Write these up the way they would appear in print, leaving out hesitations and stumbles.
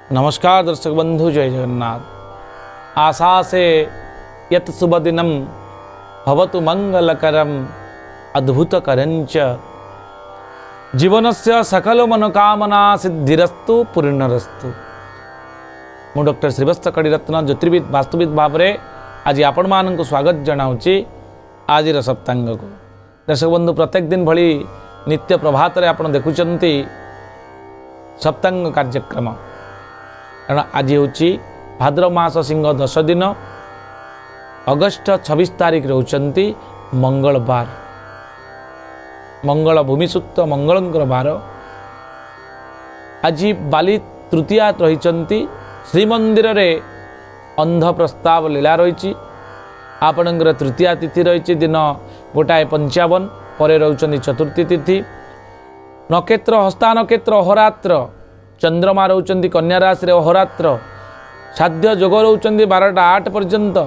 नमस्कार दर्शक बंधु, जय जगन्नाथ। आशा से यत शुभ दिनम भवतु मंगलकरम अद्भुतकरंच जीवनस्य सकल मनोकामना सिद्धिरस्तु पूर्णरस्तु। मु डॉक्टर श्रीवत्स कड़ीरत्न ज्योतिर्विद वास्तुविद भाव में आज आपण मानक स्वागत जनाऊँगी आज सप्तांग को। दर्शक बंधु, प्रत्येक दिन भली नित्य प्रभात रे आपण देखुचंती सप्तांग कार्यक्रम, कारण आज हूँ भाद्र मास सिंह 10 दिन अगस्ट 26 तारीख रोचंती मंगलवार, मंगल भूमिसुक्त मंगलंकर बार। आज बाली तृतीया रही श्रीमंदिर रे अंध प्रस्ताव लीला रही। आपणकर तृतीया तिथि रही दिन 1:55 पर रोचंती चतुर्थी तिथि। नक्षत्र हस्ता नक्षत्र अहोरात्र, चंद्रमा रोचंती कन्या राशि अहोरात्र। साध्य जोग रोचंती 12:08 पर्यंत।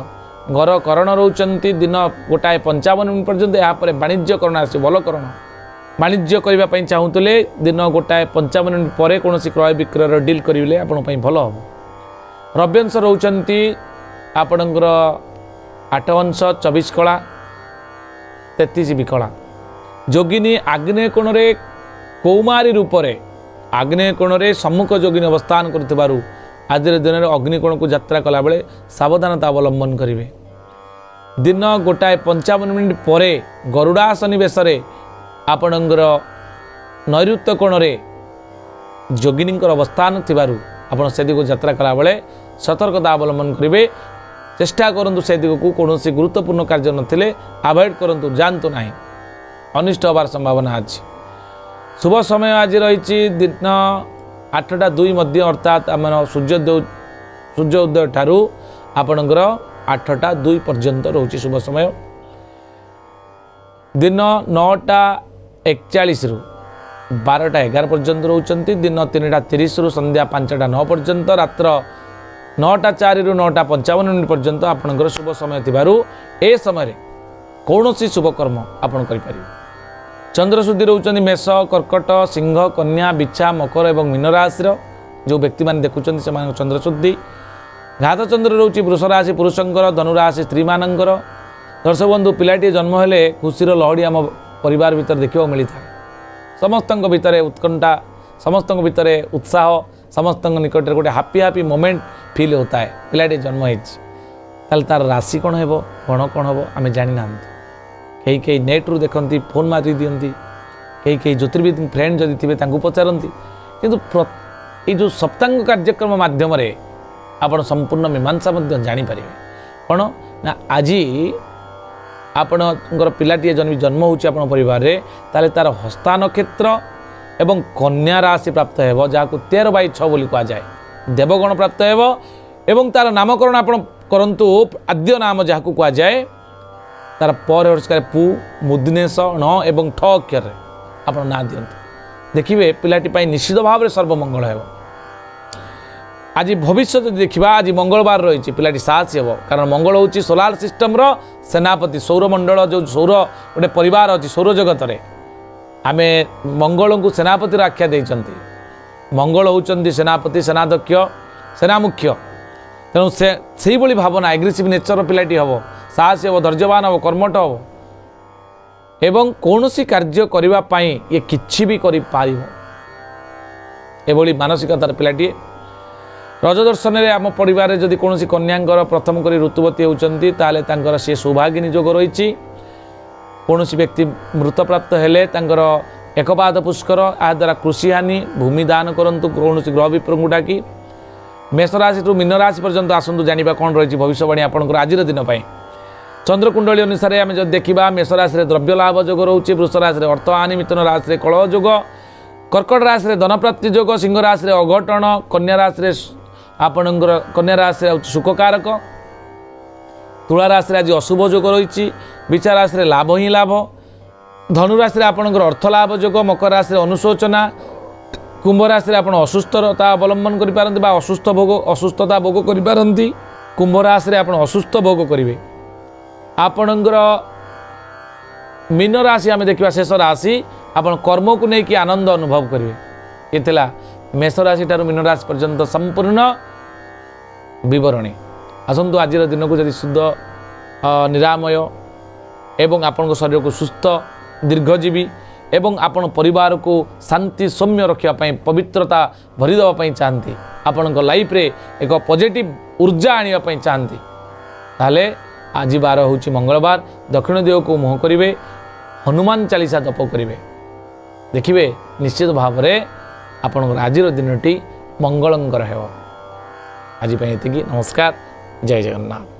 घर करण रोचंती दिन 1:55 पर्यंत। यापर वाणिज्य करण आस भल करण। वाणिज्य करने चाहूले दिन 1:55 पर कौन क्रय विक्रय डील करेंगे आपण भल हम। रव्यंश रोचंती आपणकर 8 अंश 24 कला 33 विकला। जोगिनी आग्नेय कोण रे कौमारी रूप से आग्नेय कोण रे सम्मुख जोगिनी अवस्थान करुथिबारु आज दिन में अग्निकोण को यात्रा कला बेले सावधानता अवलंबन करेंगे। दिन 1:55 पर गरुड़ासनी बेश आपणकर नैऋत्य कोण रे जोगिनी अवस्थान थिबारु आपण से दिग यात्रा कला बेले सतर्कता अवलंबन करेंगे। चेष्टा करूँ से दिग को कौन गुरुत्वपूर्ण कार्य नथिले अवॉइड करूँ, जानतु ना, अनिष्ट होबार संभावना अच्छी। शुभ समय आज रही दिन 8:02 मध्य, अर्थात आम सूर्योदय ठारू आपणकर 8:02 पर्यंत रोचे शुभ समय। दिन 9:41 रु 12:11 पर्यंत रोचंती। दिन 3:30 रु संध्या 5:09 पर्यंत। रात्र 9:04 रु 9:55 पर्यंत आपणकर शुभ समय थिबारु ए समय कौन शुभ कर्म आपण करि परिबे। चंद्रशुद्धि रोचंती मेष, कर्कट, सिंह, कन्या, बिछा, मकर और मीन राशि जो व्यक्ति मैंने देखुं से चंद्रशुद्धि। घात चंद्र रोचे वृष राशि पुरुषंकर, धनुराशि स्त्री मानकर। दर्शक बंधु, पिलाटी जन्म हेले खुशीर लहड़ी आम परिवार भीतर देखा मिलता है। समस्त भितर उत्कंठा, समस्त भितर उत्साह, समस्त निकट गोटे हापी मोमेंट फील होता है। पिलाटी जन्म होता तार राशि कौन हो, गण कौन हम आम जानी ना। कई कई नेट्रु देखती, फोन मारी दिखती, कई ज्योतिर्विद फ्रेंड जदि थे पचारती। किंतु ये जो सप्तांग कार्यक्रम माध्यम आप संपूर्ण मीमांसा जानीपर कौन ना। आज आपणकर पिलाटी जन्म होची परिवार रे, ताले तार हस्ता नक्षत्र एवं कन्या राशि प्राप्त हो, जहाँ 13/6 बोली कहुए। देवगण प्राप्त हो एवं तार नामकरण आप करंतु। आद्य नाम जहाँ कहुए तार पर पु मुदिनेश न एवं ठ अक्षर आप ना दिंतु। देखिए पिलाटी निश्चित भाव में सर्वमंगल हो। आज भविष्य देखा, आज मंगलवार रही पिलाटी साहसी हे, कारण मंगल हूँ सोलार सिस्टम सेनापति। सौरमंडल जो सौर गोटे परिवार अच्छी सौर जगत में आम मंगल को सेनापति आख्या देते। मंगल होती सेनापति, सेनाध्यक्ष, सेनामुख्य। तेणु से भावना एग्रेसिव नेचर पिलाटी हम, साहसी हम, धैर्यवान हम, कर्मठ हम एवं कौन सी कार्य करने ये किसी भी कर मानसिकतार पिलाटी। रज दर्शन में आम परिवार में जदि कौन कन्या प्रथम कर ऋतुवती होती सी सौभागिनी जोग रही। कौन व्यक्ति मृत प्राप्त हेले एकपाद पुष्कर, आ द्वारा कृषि हानि, भूमि दान करूँ। कौन ग्रह विप्रଙ୍କୁ डाकी मेष राशि टू मीन राशि पर्यंत आसतु जाना कौन रही भविष्यवाणी आपंकर आज दिन। चंद्रकुंडली अनुसार आम जब देखा मेष राशि द्रव्य लाभ जोग रोचे, वृष राशि अर्थ हानि, मिथुन राशि कलह जोग, कर्कट राशि धनप्राप्ति जोग, सिंह राशि अघटन, कन्या राशि आपणकर कन्या राशि सुखकारक, तुला राशि आज अशुभ जोग रही, बिछा राशि लाभ ही लाभ, धनुराशि आपणकर अर्थ लाभ जोग, मकर राशि अनुशोचना, कुंभ राशि आप असुस्थता अवलंबन करें असुस्थता भोग करें। कुंभ राशि आप असुस्थ भोग करेंगे। आपणकर मीन राशि आम देखा शेष राशि आप कर्म को लेकिन आनंद अनुभव करेंगे ये थिला मेष राशि ठार मीन राशि पर्यंत संपूर्ण बरणी आसतु आज दिन को जदि शुद्ध निरामय एवं आपण शरीर को सुस्थ दीर्घजीवी एवं आपण परिवार को शांति सौम्य रखापी पवित्रता भरीदेवाई चाहती आपण लाइफ रे एक पॉजिटिव ऊर्जा आने चाहती ताले आज बार हूँ मंगलवार दक्षिण दिग को मुह करेंगे हनुमान चालीसा जप करेंगे देखिए निश्चित भाव में आपण आज दिन टी मंगलंकर हो आज नमस्कार जय जगन्नाथ।